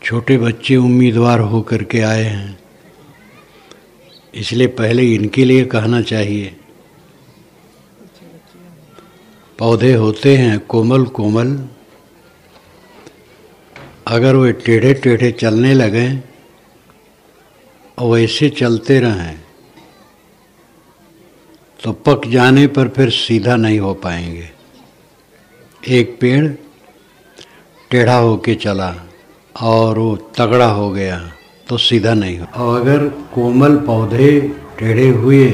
छोटे बच्चे उम्मीदवार हो करके आए हैं, इसलिए पहले इनके लिए कहना चाहिए। पौधे होते हैं कोमल कोमल, अगर वे टेढ़े टेढ़े चलने लगें और वैसे चलते रहें तो पक जाने पर फिर सीधा नहीं हो पाएंगे। एक पेड़ टेढ़ा होके चला और वो तगड़ा हो गया तो सीधा नहीं हो। और अगर कोमल पौधे टेढ़े हुए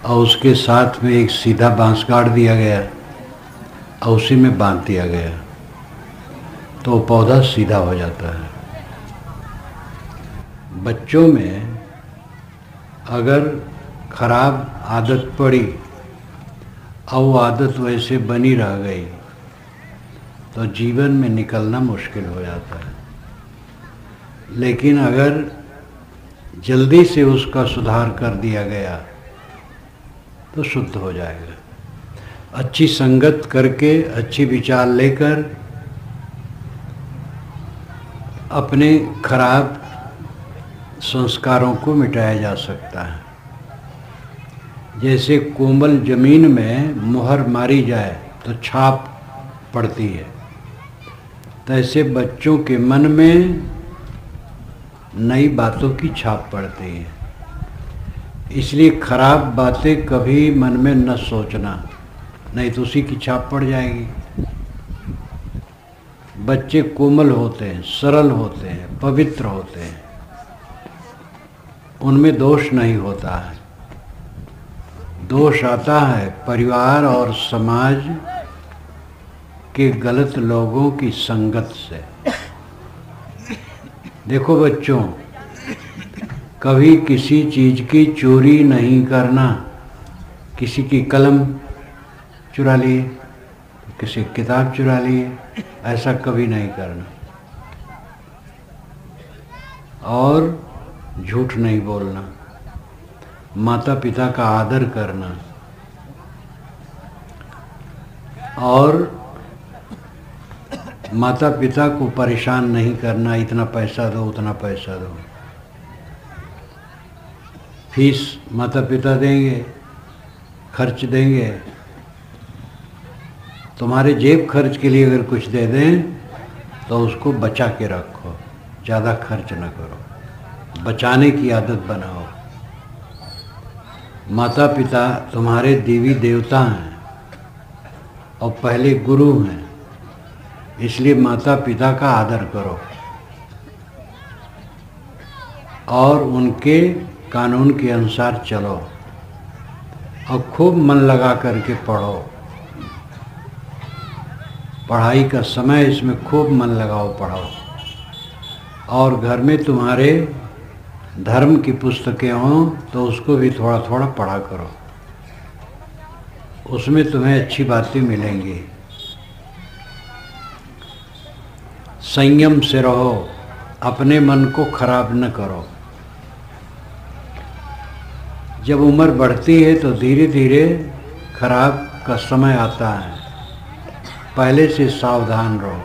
और उसके साथ में एक सीधा बांस गाड़ दिया गया और उसी में बांध दिया गया तो पौधा सीधा हो जाता है। बच्चों में अगर खराब आदत पड़ी और वो आदत वैसे बनी रह गई तो जीवन में निकलना मुश्किल हो जाता है। लेकिन अगर जल्दी से उसका सुधार कर दिया गया तो शुद्ध हो जाएगा। अच्छी संगत करके, अच्छी विचार लेकर अपने खराब संस्कारों को मिटाया जा सकता है। जैसे कोमल जमीन में मुहर मारी जाए तो छाप पड़ती है, तैसे बच्चों के मन में नई बातों की छाप पड़ती है। इसलिए खराब बातें कभी मन में न सोचना, नहीं तो उसी की छाप पड़ जाएगी। बच्चे कोमल होते हैं, सरल होते हैं, पवित्र होते हैं, उनमें दोष नहीं होता है। दोष आता है परिवार और समाज के गलत लोगों की संगत से। देखो बच्चों, कभी किसी चीज़ की चोरी नहीं करना। किसी की कलम चुरा लिए, किसी की किताब चुरा लिए, ऐसा कभी नहीं करना। और झूठ नहीं बोलना, माता पिता का आदर करना और माता पिता को परेशान नहीं करना, इतना पैसा दो उतना पैसा दो। फीस माता पिता देंगे, खर्च देंगे, तुम्हारे जेब खर्च के लिए अगर कुछ दे दें तो उसको बचा के रखो, ज़्यादा खर्च न करो, बचाने की आदत बनाओ। माता पिता तुम्हारे देवी देवता हैं और पहले गुरु हैं, इसलिए माता पिता का आदर करो और उनके कानून के अनुसार चलो और खूब मन लगा करके पढ़ो। पढ़ाई का समय इसमें खूब मन लगाओ, पढ़ो। और घर में तुम्हारे धर्म की पुस्तकें हों तो उसको भी थोड़ा थोड़ा पढ़ा करो, उसमें तुम्हें अच्छी बातें मिलेंगी। संयम से रहो, अपने मन को खराब न करो। जब उम्र बढ़ती है तो धीरे धीरे खराब का समय आता है, पहले से सावधान रहो।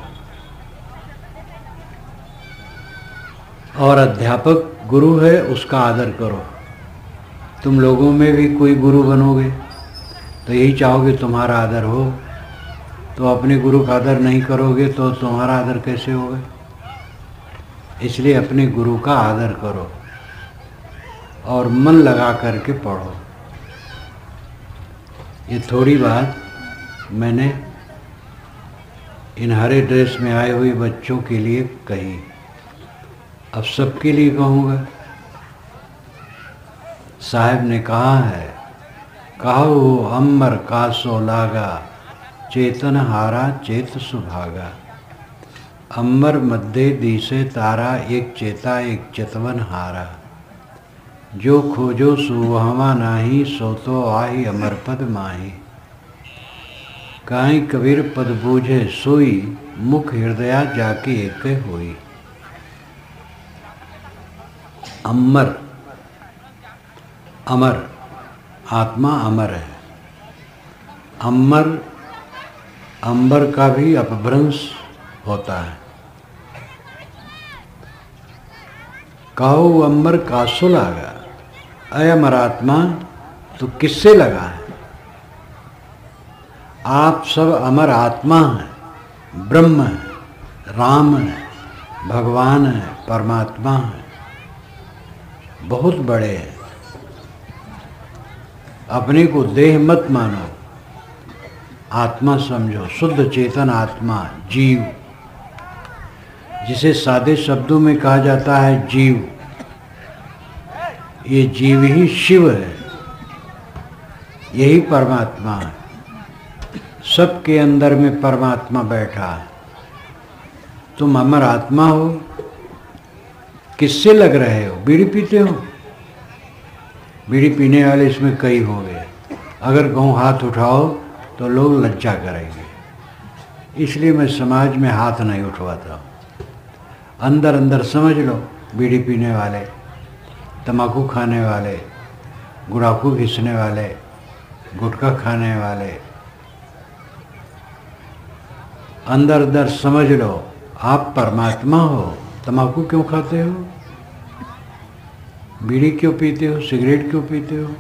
और अध्यापक गुरु है, उसका आदर करो। तुम लोगों में भी कोई गुरु बनोगे तो यही चाहोगे तुम्हारा आदर हो, तो अपने गुरु का आदर नहीं करोगे तो तुम्हारा आदर कैसे होगा। इसलिए अपने गुरु का आदर करो और मन लगा करके पढ़ो। ये थोड़ी बात मैंने इन हरे ड्रेस में आए हुए बच्चों के लिए कही, अब सबके लिए कहूँगा। साहब ने कहा है, कहो अमर कासो लागा, चेतन हारा चेत सुभागा। अम्बर मध्य दिसे तारा, एक चेता एक चितवन हारा। जो खोजो सुवहमा नाही, सो तो आही अमर पद माही। काई कबीर पद बूझे सोई, मुख हृदया जाके एक होई। अमर, अमर, आत्मा अमर है। अमर, अंबर का भी अपभ्रंश होता है। कहो अमर कासो लागा, अय अमरात्मा तो किससे लगा है? आप सब अमर आत्मा हैं, ब्रह्म है, राम है, भगवान है, परमात्मा है, बहुत बड़े हैं। अपने को देह मत मानो, आत्मा समझो, शुद्ध चेतन आत्मा, जीव, जिसे सादे शब्दों में कहा जाता है जीव। ये जीव ही शिव है, यही परमात्मा है। सबके अंदर में परमात्मा बैठा है। तुम अमर आत्मा हो, किससे लग रहे हो? बीड़ी पीते हो? बीड़ी पीने वाले इसमें कई होंगे। अगर कहूँ हाथ उठाओ तो लोग लज्जा करेंगे, इसलिए मैं समाज में हाथ नहीं उठवाता हूँ। अंदर अंदर समझ लो, बीड़ी पीने वाले, तम्बाकू खाने वाले, गुड़ाखू घिसने वाले, गुटखा खाने वाले, अंदर अंदर समझ लो आप परमात्मा हो। तम्बाकू क्यों खाते हो? बीड़ी क्यों पीते हो? सिगरेट क्यों पीते हो?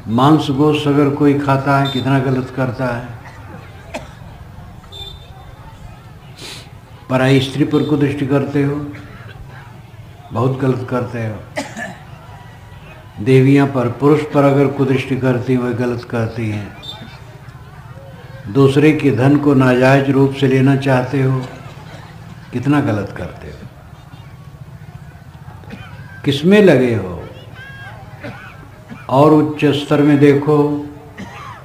मांस गोश्त अगर कोई खाता है, कितना गलत करता है। पराई स्त्री पर कुदृष्टि करते हो, बहुत गलत करते हो। देवियां पर, पुरुष पर अगर कुदृष्टि करती वह गलत करती हैं। दूसरे के धन को नाजायज रूप से लेना चाहते हो, कितना गलत करते हो। किसमें लगे हो? और उच्च स्तर में देखो,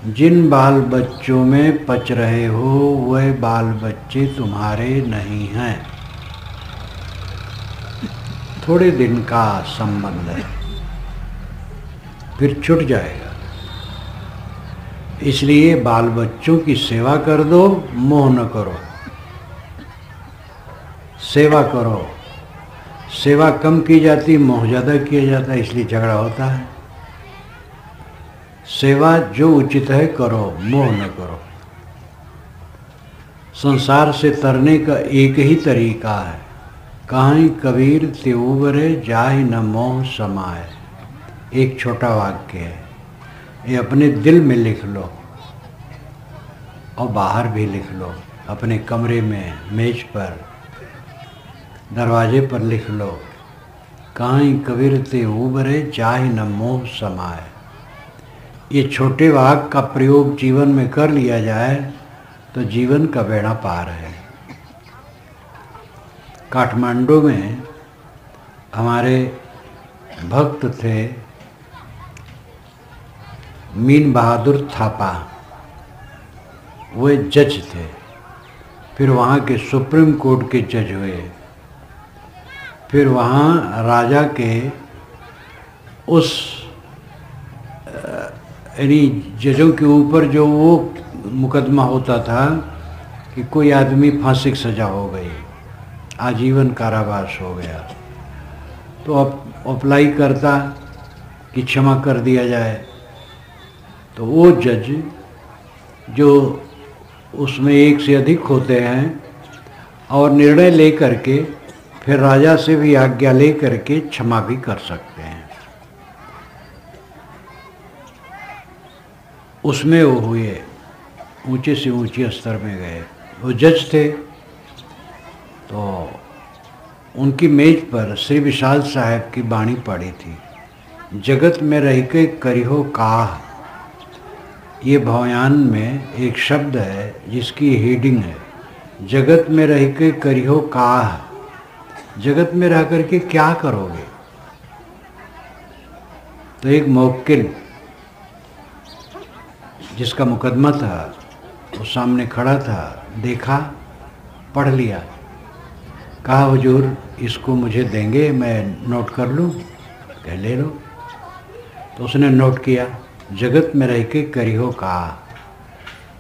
जिन बाल बच्चों में पच रहे हो वह बाल बच्चे तुम्हारे नहीं हैं, थोड़े दिन का संबंध है, फिर छूट जाएगा। इसलिए बाल बच्चों की सेवा कर दो, मोह न करो। सेवा करो, सेवा कम की जाती, मोह ज़्यादा किया जाता है, इसलिए झगड़ा होता है। सेवा जो उचित है करो, मोह न करो। संसार से तरने का एक ही तरीका है, कहीं कबीर त्योबरे जाहि न मोह समाए। एक छोटा वाक्य है, ये अपने दिल में लिख लो और बाहर भी लिख लो, अपने कमरे में, मेज पर, दरवाजे पर लिख लो, कहीं कबीर त्योबरे जाहि न मोह समाए। ये छोटे वाक्य का प्रयोग जीवन में कर लिया जाए तो जीवन का बेड़ा पार है। काठमांडू में हमारे भक्त थे मीन बहादुर थापा, वे जज थे, फिर वहाँ के सुप्रीम कोर्ट के जज हुए, फिर वहाँ राजा के उस यानी जजों के ऊपर जो वो मुकदमा होता था कि कोई आदमी फांसी की सज़ा हो गई, आजीवन कारावास हो गया, तो अब अप्लाई करता कि क्षमा कर दिया जाए। तो वो जज जो उसमें एक से अधिक होते हैं और निर्णय ले करके फिर राजा से भी आज्ञा ले करके क्षमा भी कर सकते हैं। उसमें वो हुए, ऊंचे से ऊंचे स्तर में गए। वो जज थे, तो उनकी मेज पर श्री विशाल साहब की बाणी पड़ी थी, जगत में रह के करिहो काह। ये भवयान में एक शब्द है जिसकी हेडिंग है, जगत में रह के करिहो काह। जगत में रह करके क्या करोगे? तो एक मौक्किल जिसका मुकदमा था वो सामने खड़ा था, देखा, पढ़ लिया, कहा हुजूर इसको मुझे देंगे, मैं नोट कर लूँ? कह ले लो। तो उसने नोट किया, जगत में रह के करिहो कहा।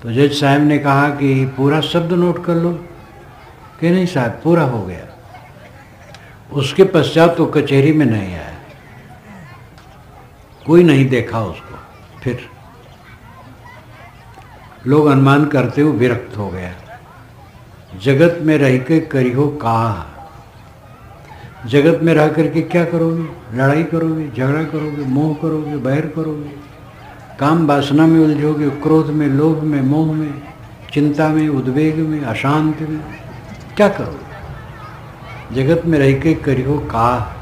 तो जज साहब ने कहा कि पूरा शब्द नोट कर लो। कि नहीं साहब, पूरा हो गया। उसके पश्चात तो कचहरी में नहीं आया, कोई नहीं देखा उसको। फिर लोग अनुमान करते हुए विरक्त हो गया। जगत में रह के करिहो काह, जगत में रह करके क्या करोगे? लड़ाई करोगे, झगड़ा करोगे, मोह करोगे, बैर करोगे, काम वासना में उलझोगे, क्रोध में, लोभ में, मोह में, चिंता में, उद्वेग में, अशांति में। क्या करोगे? जगत में रह के करियो का?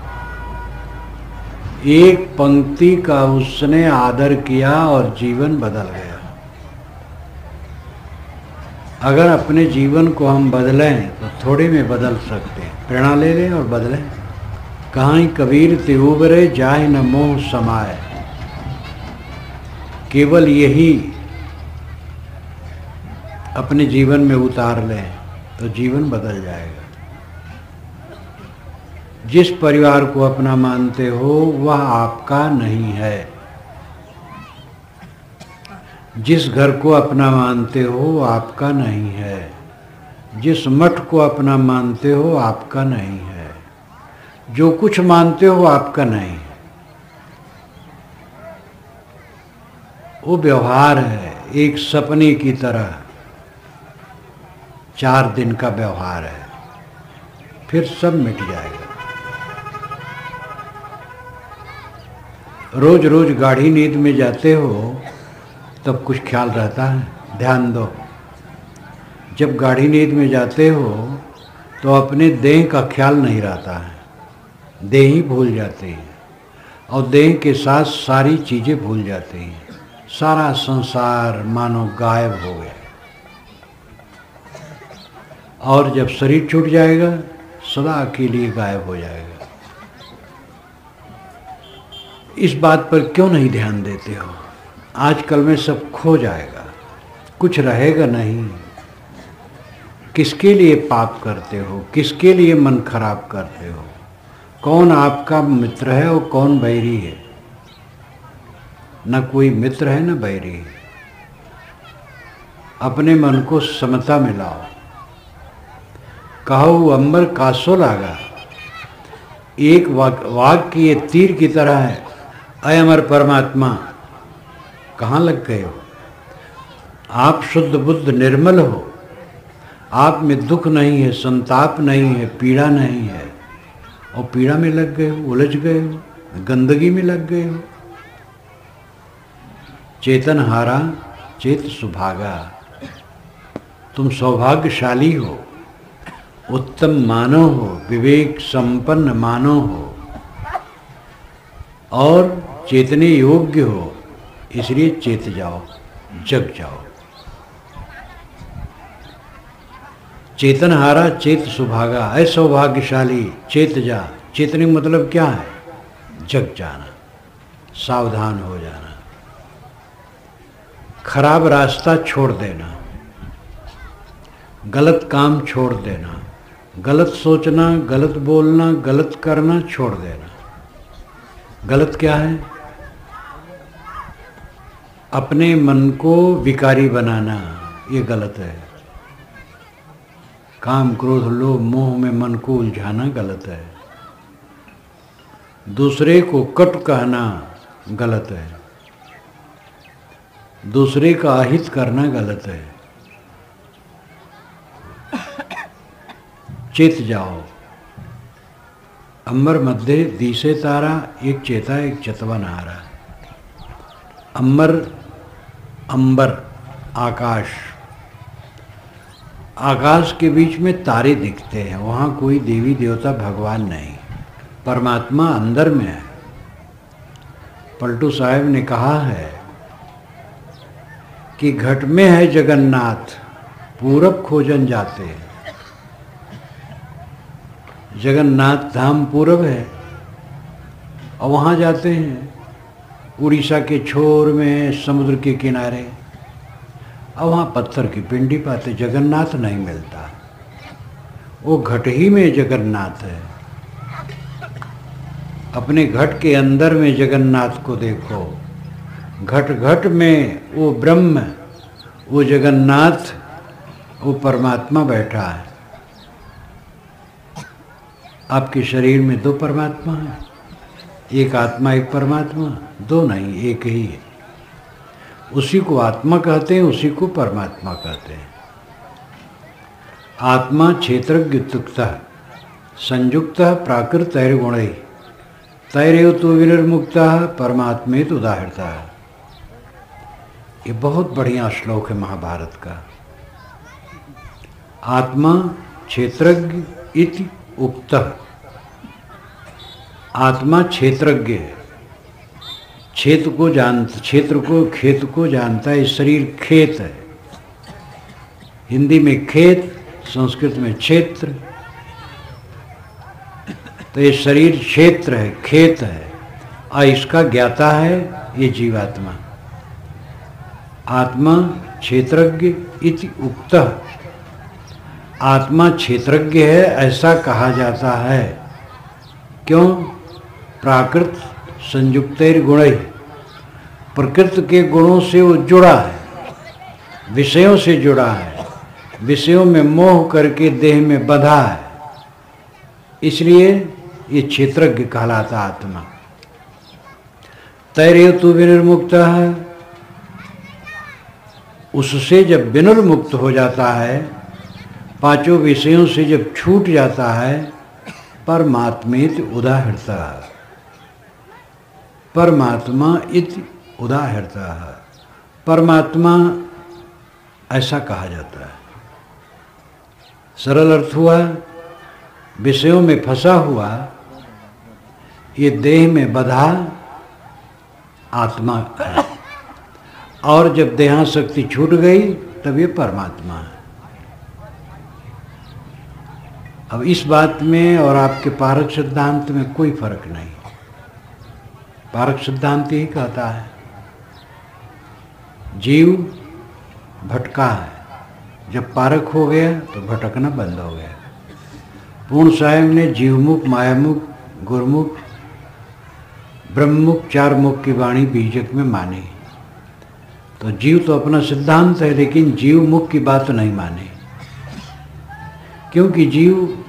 एक पंक्ति का उसने आदर किया और जीवन बदल गया। अगर अपने जीवन को हम बदलें तो थोड़े में बदल सकते हैं। प्रेरणा ले लें और बदलें। कहाँ कबीर ते उबरे जाए न मोह समाए। केवल यही अपने जीवन में उतार लें तो जीवन बदल जाएगा। जिस परिवार को अपना मानते हो वह आपका नहीं है। जिस घर को अपना मानते हो आपका नहीं है। जिस मठ को अपना मानते हो आपका नहीं है। जो कुछ मानते हो आपका नहीं है। वो व्यवहार है, एक सपने की तरह। 4 दिन का व्यवहार है, फिर सब मिट जाएगा। रोज रोज गाढ़ी नींद में जाते हो तब कुछ ख्याल रहता है? ध्यान दो। जब गाढ़ी नींद में जाते हो तो अपने देह का ख्याल नहीं रहता है। देह ही भूल जाते हैं और देह के साथ सारी चीज़ें भूल जाती हैं। सारा संसार मानो गायब हो गया। और जब शरीर छूट जाएगा सदा के लिए गायब हो जाएगा। इस बात पर क्यों नहीं ध्यान देते हो? आजकल में सब खो जाएगा, कुछ रहेगा नहीं। किसके लिए पाप करते हो? किसके लिए मन खराब करते हो? कौन आपका मित्र है और कौन बैरी है? न कोई मित्र है न बैरी है। अपने मन को समता में लाओ। कहो अंबर कासो लागा। एक वाक्य ये तीर की तरह है। अय अमर परमात्मा, कहाँ लग गए हो? आप शुद्ध बुद्ध निर्मल हो। आप में दुख नहीं है, संताप नहीं है, पीड़ा नहीं है। और पीड़ा में लग गए हो, उलझ गए हो, गंदगी में लग गए हो। चेतन हारा चेत सुभागा। तुम सौभाग्यशाली हो, उत्तम मानव हो, विवेक संपन्न मानव हो और चेतने योग्य हो। इसलिए चेत जाओ, जग जाओ। चेतन हारा चेत सुभागा। असौभाग्यशाली चेत जा। चेतने मतलब क्या है? जग जाना, सावधान हो जाना, खराब रास्ता छोड़ देना, गलत काम छोड़ देना, गलत सोचना, गलत बोलना, गलत करना छोड़ देना। गलत क्या है? अपने मन को विकारी बनाना, ये गलत है। काम क्रोध लोभ मोह में मन को उलझाना गलत है। दूसरे को कटु कहना गलत है। दूसरे का अहित करना गलत है। चेत जाओ। अंबर मध्य दिसे तारा, एक चेता एक चतवन हारा। अंबर आकाश। आकाश के बीच में तारे दिखते हैं। वहाँ कोई देवी देवता भगवान नहीं, परमात्मा अंदर में है। पलटू साहब ने कहा है कि घट में है जगन्नाथ, पूरब खोजन जाते। जगन्नाथ धाम पूरब है और वहाँ जाते हैं उड़ीसा के छोर में, समुद्र के किनारे। और वहाँ पत्थर की पिंडी पाते, जगन्नाथ नहीं मिलता। वो घट ही में जगन्नाथ है। अपने घट के अंदर में जगन्नाथ को देखो। घट घट में वो ब्रह्म, वो जगन्नाथ, वो परमात्मा बैठा है। आपके शरीर में 2 परमात्मा हैं। एक आत्मा एक परमात्मा, 2 नहीं, एक ही है। उसी को आत्मा कहते हैं, उसी को परमात्मा कहते हैं। आत्मा क्षेत्रज्ञ तुक्तः संयुक्तः प्राकृतैर्गुणैः तैरेव तु विनिर्मुक्तः परमात्मेत उदाहृतः। ये बहुत बढ़िया श्लोक है महाभारत का। आत्मा क्षेत्रज्ञ इति उक्तः। आत्मा क्षेत्रज्ञ है, क्षेत्र को खेत को जानता है। शरीर खेत है, हिंदी में खेत, संस्कृत में क्षेत्र। तो ये शरीर क्षेत्र है, खेत है, और इसका ज्ञाता है ये जीवात्मा। आत्मा क्षेत्रज्ञ इति उक्तः। आत्मा क्षेत्रज्ञ है ऐसा कहा जाता है। क्यों? प्राकृत संयुक्तैर गुणैः, प्रकृति के गुणों से वो जुड़ा है, विषयों से जुड़ा है, विषयों में मोह करके देह में बंधा है, इसलिए ये क्षेत्रज्ञ कहलाता आत्मा। तैरेव तु विनिर्मुक्तः, उससे जब विनिर्मुक्त हो जाता है, पांचों विषयों से जब छूट जाता है, परमात्मेति उदाहृतः। परमात्मा इति उदाहृतः, परमात्मा ऐसा कहा जाता है। सरल अर्थ हुआ, विषयों में फंसा हुआ ये देह में बंधा आत्मा है, और जब देहाशक्ति छूट गई तब ये परमात्मा है। अब इस बात में और आपके पारक सिद्धांत में कोई फर्क नहीं। पारक सिद्धांत यही कहता है जीव भटका है, जब पारक हो गया तो भटकना बंद हो गया। पूर्ण साहेब ने जीवमुख, मायामुख, गुरुमुख, ब्रह्ममुख, चार मुख की वाणी बीजक में मानी। तो जीव तो अपना सिद्धांत है, लेकिन जीव मुख की बात नहीं माने, क्योंकि जीव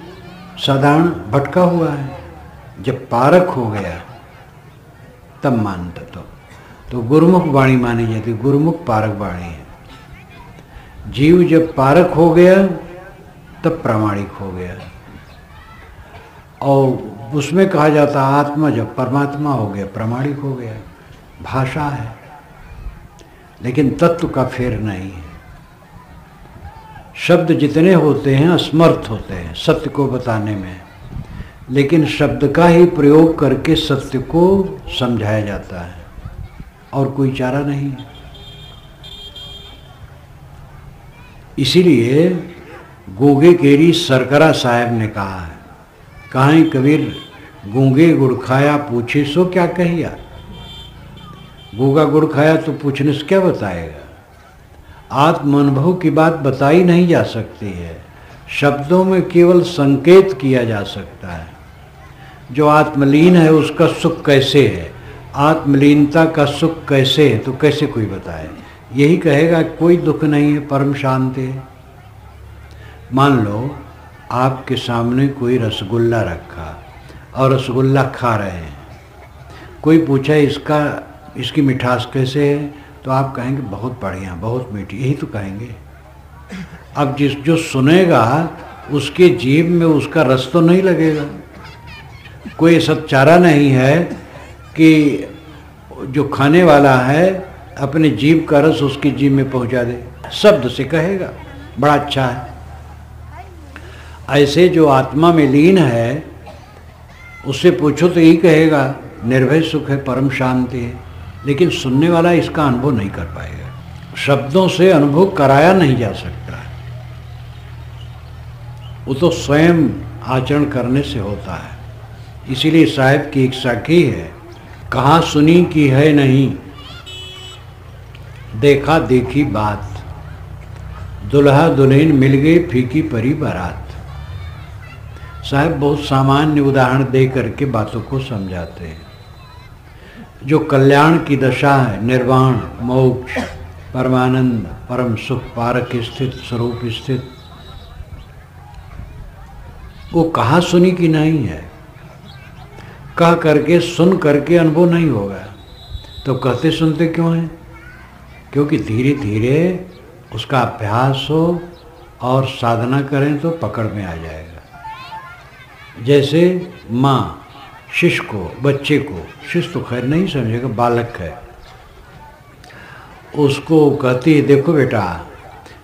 साधारण भटका हुआ है। जब पारक हो गया तब मानता। तो गुरुमुख वाणी मानी जाती, गुरुमुख पारक वाणी है। जीव जब पारक हो गया तब प्रामाणिक हो गया, और उसमें कहा जाता आत्मा जब परमात्मा हो गया प्रामाणिक हो गया। भाषा है, लेकिन तत्व का फेर नहीं है। शब्द जितने होते हैं असमर्थ होते हैं सत्य को बताने में, लेकिन शब्द का ही प्रयोग करके सत्य को समझाया जाता है, और कोई चारा नहीं। इसीलिए गूंगे केरी सरकरा साहब ने कहा है, कहाँ कबीर गूंगे गुड़ खाया पूछे सो क्या कहिया। गूंगा गुड़ खाया तो पूछने से क्या बताएगा। आत्मानुभव की बात बताई नहीं जा सकती है, शब्दों में केवल संकेत किया जा सकता है। जो आत्मलीन है उसका सुख कैसे है, आत्मलीनता का सुख कैसे है, तो कैसे कोई बताए। यही कहेगा कोई दुख नहीं है, परम शांति है। मान लो आपके सामने कोई रसगुल्ला रखा और रसगुल्ला खा रहे हैं, कोई पूछा इसकी मिठास कैसे है, तो आप कहेंगे बहुत बढ़िया, बहुत मीठी, यही तो कहेंगे। अब जो सुनेगा उसके जीभ में उसका रस तो नहीं लगेगा। कोई ऐसा चारा नहीं है कि जो खाने वाला है अपने जीभ का रस उसकी जीभ में पहुंचा दे, शब्द से कहेगा बड़ा अच्छा है। ऐसे जो आत्मा में लीन है उससे पूछो तो यही कहेगा निर्भय सुख है, परम शांति है, लेकिन सुनने वाला इसका अनुभव नहीं कर पाएगा। शब्दों से अनुभव कराया नहीं जा सकता है, वो तो स्वयं आचरण करने से होता है। इसीलिए साहिब की एक साखी है, कहाँ सुनी की है नहीं, देखा देखी बात, दुल्हा दुल्हन मिल गई फीकी परी बारात। साहब बहुत सामान्य उदाहरण दे करके बातों को समझाते हैं। जो कल्याण की दशा है, निर्वाण, मोक्ष, परमानंद, परम सुख, पारक स्थित, स्वरूप स्थित, वो कहाँ सुनी की नहीं है। कह करके सुन करके अनुभव नहीं होगा, तो कहते सुनते क्यों हैं? क्योंकि धीरे धीरे उसका अभ्यास हो और साधना करें तो पकड़ में आ जाएगा। जैसे माँ शिशु को, बच्चे को, शिशु तो खैर नहीं समझेगा, बालक है, उसको कहती है देखो बेटा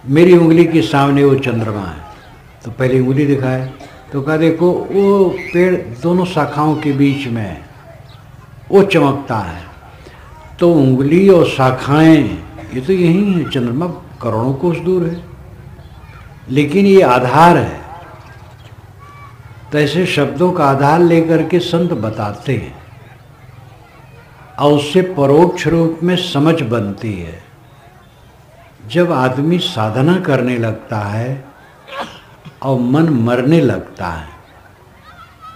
मेरी उंगली के सामने वो चंद्रमा है, तो पहले उंगली दिखाए, तो कहा देखो वो पेड़ दोनों शाखाओं के बीच में वो चमकता है, तो उंगली और शाखाएं ये तो यही है, चंद्रमा करोड़ों कोस दूर है, लेकिन ये आधार है। तो ऐसे शब्दों का आधार लेकर के संत बताते हैं और उससे परोक्ष रूप में समझ बनती है। जब आदमी साधना करने लगता है और मन मरने लगता है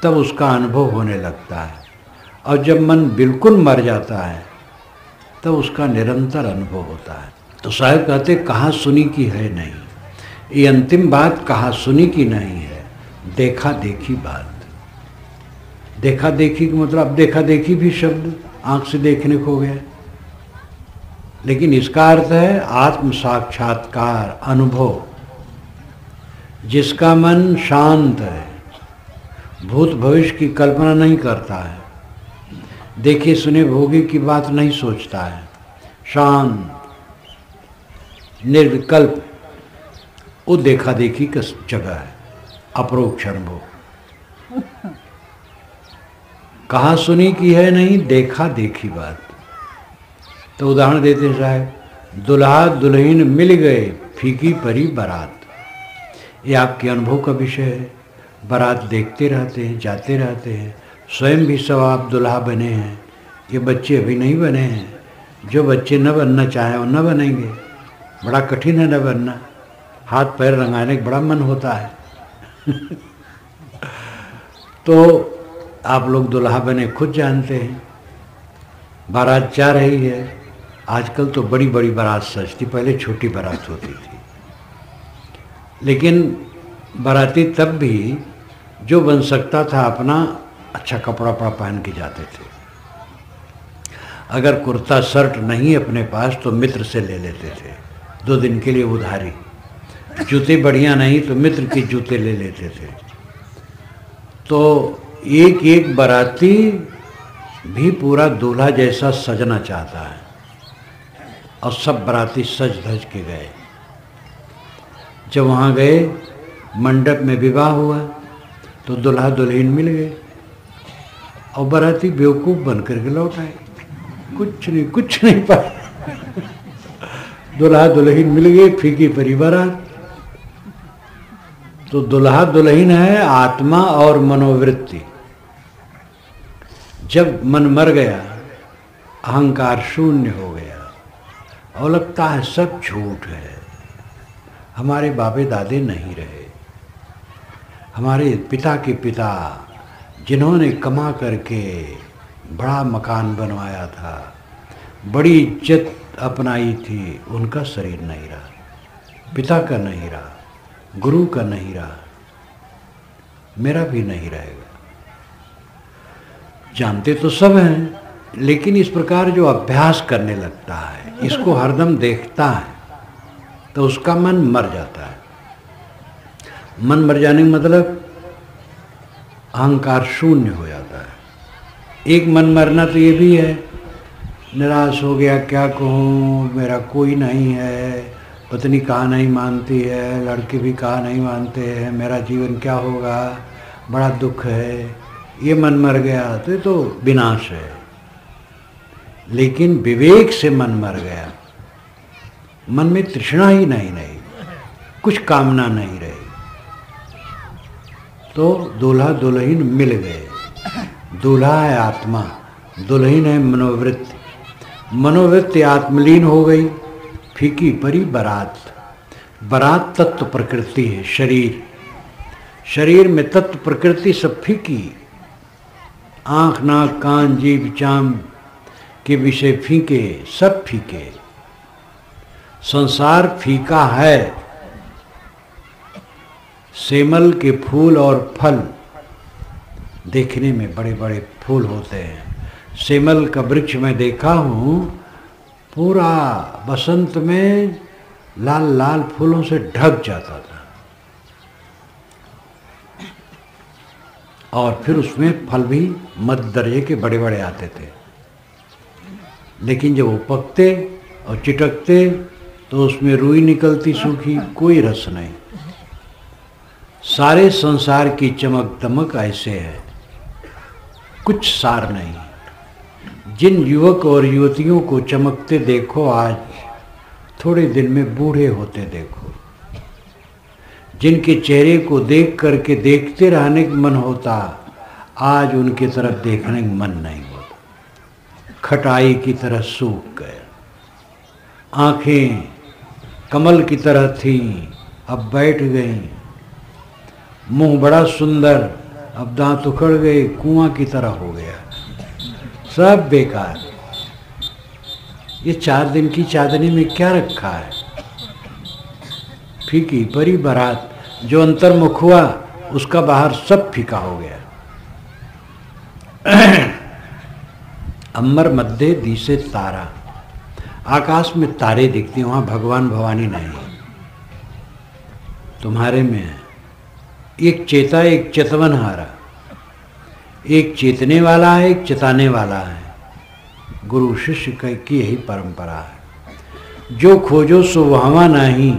तब उसका अनुभव होने लगता है, और जब मन बिल्कुल मर जाता है तब उसका निरंतर अनुभव होता है। तो साहब कहते कहाँ सुनी की है नहीं, ये अंतिम बात कहाँ सुनी की नहीं है, देखा देखी बात। देखा देखी का मतलब, अब देखा देखी भी शब्द आंख से देखने को गया, लेकिन इसका अर्थ है आत्म साक्षात्कार, अनुभव। जिसका मन शांत है, भूत भविष्य की कल्पना नहीं करता है, देखे सुने भोगी की बात नहीं सोचता है, शांत निर्विकल्प, वो देखा देखी का जगह है, अपरोक्ष अनुभव। कहाँ सुनी की है नहीं, देखा देखी बात। तो उदाहरण देते हैं साहब, दुल्हा दुल्हन मिल गए फीकी परी बारात, ये आपके अनुभव का विषय है। बारात देखते रहते हैं, जाते रहते हैं, स्वयं भी सब आप दुल्हा बने हैं, ये बच्चे अभी नहीं बने हैं। जो बच्चे न बनना चाहें वो न बनेंगे, बड़ा कठिन है न बनना, हाथ पैर रंगाने का बड़ा मन होता है तो आप लोग दुल्हा बने खुद जानते हैं। बारात जा रही है, आजकल तो बड़ी बड़ी बारात सजती, पहले छोटी बारात होती थी, लेकिन बाराती तब भी जो बन सकता था अपना अच्छा कपड़ा वपड़ा पहन के जाते थे। अगर कुर्ता शर्ट नहीं अपने पास तो मित्र से ले लेते थे 2 दिन के लिए उधारी, जूते बढ़िया नहीं तो मित्र के जूते ले लेते थे। तो एक एक बाराती भी पूरा दूल्हा जैसा सजना चाहता है, और सब बाराती सज धज के गए। जब वहाँ गए, मंडप में विवाह हुआ तो दुल्हा दुल्हन मिल गए, और बाराती बेवकूफ़ बन करके लौट आए, कुछ नहीं पाए दुल्हा दुल्हन मिल गए, फीकी परी बारात। तो दुल्हा दुल्हन है आत्मा और मनोवृत्ति। जब मन मर गया, अहंकार शून्य हो गया और लगता है सब झूठ है, हमारे बाबे दादे नहीं रहे, हमारे पिता के पिता जिन्होंने कमा करके बड़ा मकान बनवाया था, बड़ी इज्जत अपनाई थी, उनका शरीर नहीं रहा, पिता का नहीं रहा, गुरु का नहीं रहा, मेरा भी नहीं रहेगा। जानते तो सब हैं, लेकिन इस प्रकार जो अभ्यास करने लगता है, इसको हरदम देखता है, तो उसका मन मर जाता है। मन मर जाने का मतलब अहंकार शून्य हो जाता है। एक मन मरना तो ये भी है, निराश हो गया, क्या कहूँ, मेरा कोई नहीं है, पत्नी कहा नहीं मानती है, लड़के भी कहा नहीं मानते हैं, मेरा जीवन क्या होगा, बड़ा दुख है, ये मन मर गया तो ये तो विनाश है। लेकिन विवेक से मन मर गया, मन में तृष्णा ही नहीं रही, कुछ कामना नहीं रही, तो दूल्हा दुल्हन मिल गए। दूल्हा है आत्मा, दुल्हन है मनोवृत्ति, मनोवृत्ति आत्मलीन हो गई, फीकी परी बारात। बारात तत्व प्रकृति है, शरीर, शरीर में तत्व प्रकृति सब फीकी, आँख नाक कान जीभ चाम के विषय फीके, सब फीके, संसार फीका है। सेमल के फूल और फल देखने में बड़े बड़े फूल होते हैं, सेमल का वृक्ष मैं देखा हूँ, पूरा बसंत में लाल लाल फूलों से ढक जाता था, और फिर उसमें फल भी मध्य दर्जे के बड़े बड़े आते थे, लेकिन जब वो पकते और चिटकते तो उसमें रुई निकलती सूखी, कोई रस नहीं। सारे संसार की चमक दमक ऐसे है, कुछ सार नहीं। जिन युवक और युवतियों को चमकते देखो आज, थोड़े दिन में बूढ़े होते देखो। जिनके चेहरे को देख करके देखते रहने का मन होता, आज उनकी तरफ देखने का मन नहीं होता। खटाई की तरह सूख गए। आंखें कमल की तरह थीं, अब बैठ गईं। मुंह बड़ा सुंदर, अब दांत उखड़ गए, कुआं की तरह हो गया। सब बेकार। ये 4 दिन की चांदनी में क्या रखा है? फीकी परी बारात। जो अंतर्मुख हुआ उसका बाहर सब फीका हो गया। अमर मध्य दिसे तारा। आकाश में तारे दिखते हैं, वहां भगवान भवानी नहीं, तुम्हारे में है। एक चेता एक चेतवनहारा, एक चेतने वाला है एक चेताने वाला है। गुरु शिष्य की यही परंपरा है। जो खोजो सो वहां नहीं,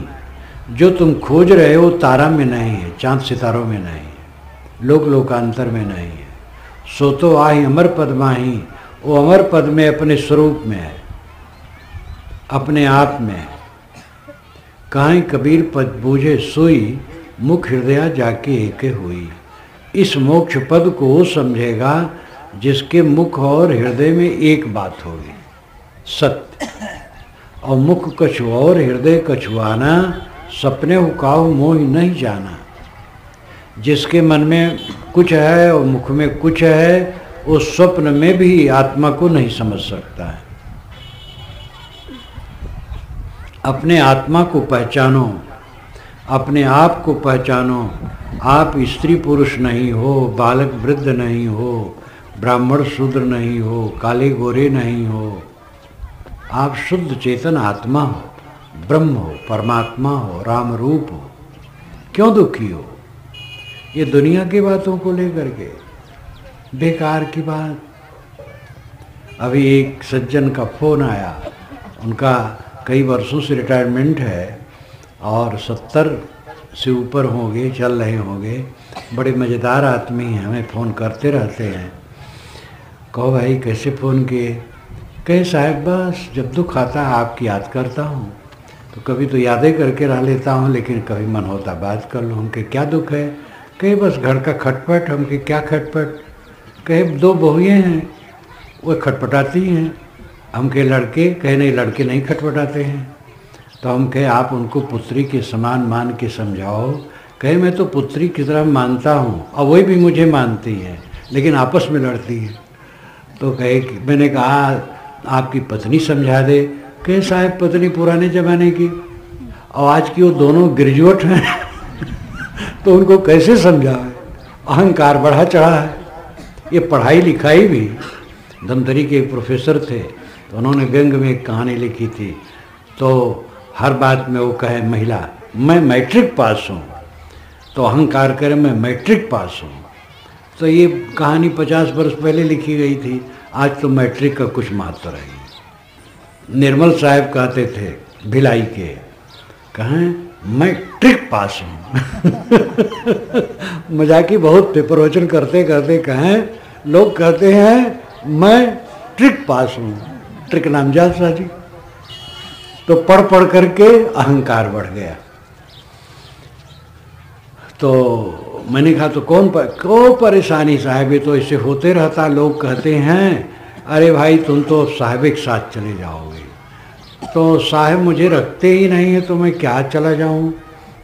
जो तुम खोज रहे हो तारा में नहीं है, चांद सितारों में नहीं है, लोक लोकांतर में नहीं है। सो तो आही अमर पद माही, वो अमर पद में अपने स्वरूप में है, अपने आप में। कहीं कबीर पद बूझे सोई, मुख हृदय जाके एके हुई। इस मोक्ष पद को वो समझेगा जिसके मुख और हृदय में एक बात होगी, सत्य। और मुख कछु और हृदय कछुआना, सपने हुकाऊ मोह नहीं जाना। जिसके मन में कुछ है और मुख में कुछ है, वो स्वप्न में भी आत्मा को नहीं समझ सकता है। अपने आत्मा को पहचानो, अपने आप को पहचानो। आप स्त्री पुरुष नहीं हो, बालक वृद्ध नहीं हो, ब्राह्मण शूद्र नहीं हो, काले गोरे नहीं हो। आप शुद्ध चेतन आत्मा हो, ब्रह्म हो, परमात्मा हो, राम रूप हो। क्यों दुखी हो ये दुनिया की बातों को लेकर के? बेकार की बात। अभी एक सज्जन का फोन आया, उनका कई वर्षों से रिटायरमेंट है और 70 से ऊपर होंगे, चल रहे होंगे। बड़े मज़ेदार आदमी हैं, हमें फ़ोन करते रहते हैं। कहो भाई कैसे फ़ोन किए? कहे साहब बस जब दुख आता है आपकी याद करता हूँ, तो कभी तो यादें करके रह लेता हूँ, लेकिन कभी मन होता बात कर लो। हमके क्या दुख है? कहे बस घर का खटपट। हमके क्या खटपट? कहे 2 बहुएँ हैं, वो खटपटाती हैं। हमके लड़के? कहे नहीं, लड़के नहीं खटपटाते हैं। तो हम कहे आप उनको पुत्री के समान मान के समझाओ। कहे मैं तो पुत्री की तरह मानता हूँ और वही भी मुझे मानती है, लेकिन आपस में लड़ती है। तो कहे मैंने कहा आपकी पत्नी समझा दे। कहे साहब पत्नी पुराने ज़माने की और आज की वो दोनों ग्रेजुएट हैं तो उनको कैसे समझाए? अहंकार बढ़ा चढ़ा है। ये पढ़ाई लिखाई भी, धमतरी के एक प्रोफेसर थे, तो उन्होंने व्यंग में एक कहानी लिखी थी। तो हर बात में वो कहे महिला मैं मैट्रिक पास हूँ, तो अहंकार करे मैं मैट्रिक पास हूँ। तो ये कहानी 50 वर्ष पहले लिखी गई थी, आज तो मैट्रिक का कुछ महत्व रही। निर्मल साहब कहते थे भिलाई के, कहें मैट्रिक पास हूँ मजाकी बहुत थे। प्रवचन करते करते कहें लोग कहते हैं मैं ट्रिक पास हूँ, ट्रिक नाम जात साजी। तो पढ़ पढ़ करके अहंकार बढ़ गया। तो मैंने कहा तो को परेशानी साहब, ये तो ऐसे होते रहता। लोग कहते हैं अरे भाई तुम तो साहब के साथ चले जाओगे। तो साहब मुझे रखते ही नहीं है तो मैं क्या चला जाऊं?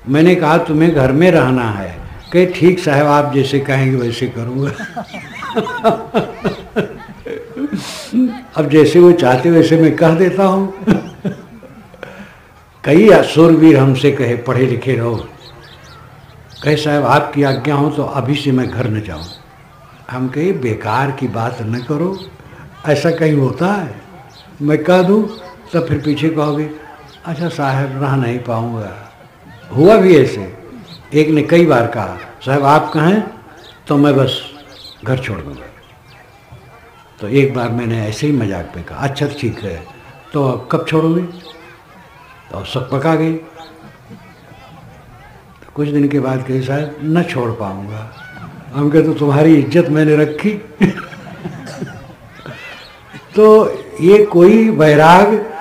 मैंने कहा तुम्हें घर में रहना है। कहे ठीक साहब आप जैसे कहेंगे वैसे करूँगा अब जैसे वो चाहते वैसे मैं कह देता हूँ कई सूरवीर हमसे कहे पढ़े लिखे रहो। कहे साहब आपकी आज्ञा हो तो अभी से मैं घर न जाऊँ। हम कहे बेकार की बात न करो, ऐसा कहीं होता है? मैं कह दूँ तब फिर पीछे कहोगे अच्छा साहब रह नहीं पाऊँगा। हुआ भी ऐसे, एक ने कई बार कहा साहब आप कहें तो मैं बस घर छोड़ दूँगा। तो एक बार मैंने ऐसे ही मजाक पे कहा, अच्छा ठीक है, तो अब कब छोड़ोगे? तो सब पका गई। तो कुछ दिन के बाद कही, साहब न छोड़ पाऊँगा। हम कहे, तो तुम्हारी इज्जत मैंने रखी। तो ये कोई वैराग,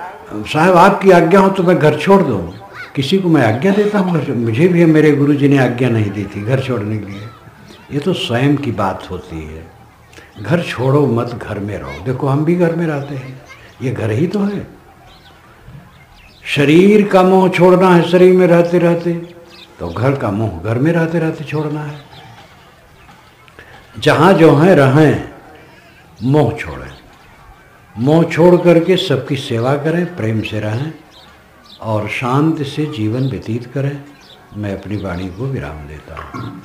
साहब आपकी आज्ञा हो तो मैं घर छोड़ दूँ। किसी को मैं आज्ञा देता हूँ? मुझे भी मेरे गुरुजी ने आज्ञा नहीं दी थी घर छोड़ने के लिए। ये तो स्वयं की बात होती है। घर छोड़ो मत, घर में रहो। देखो हम भी घर में रहते हैं, ये घर ही तो है। शरीर का मोह छोड़ना है शरीर में रहते रहते, तो घर का मोह घर में रहते रहते छोड़ना है। जहाँ जो है रहें, मोह छोड़ें। मोह छोड़ करके सबकी सेवा करें, प्रेम से रहें और शांति से जीवन व्यतीत करें। मैं अपनी वाणी को विराम देता हूँ।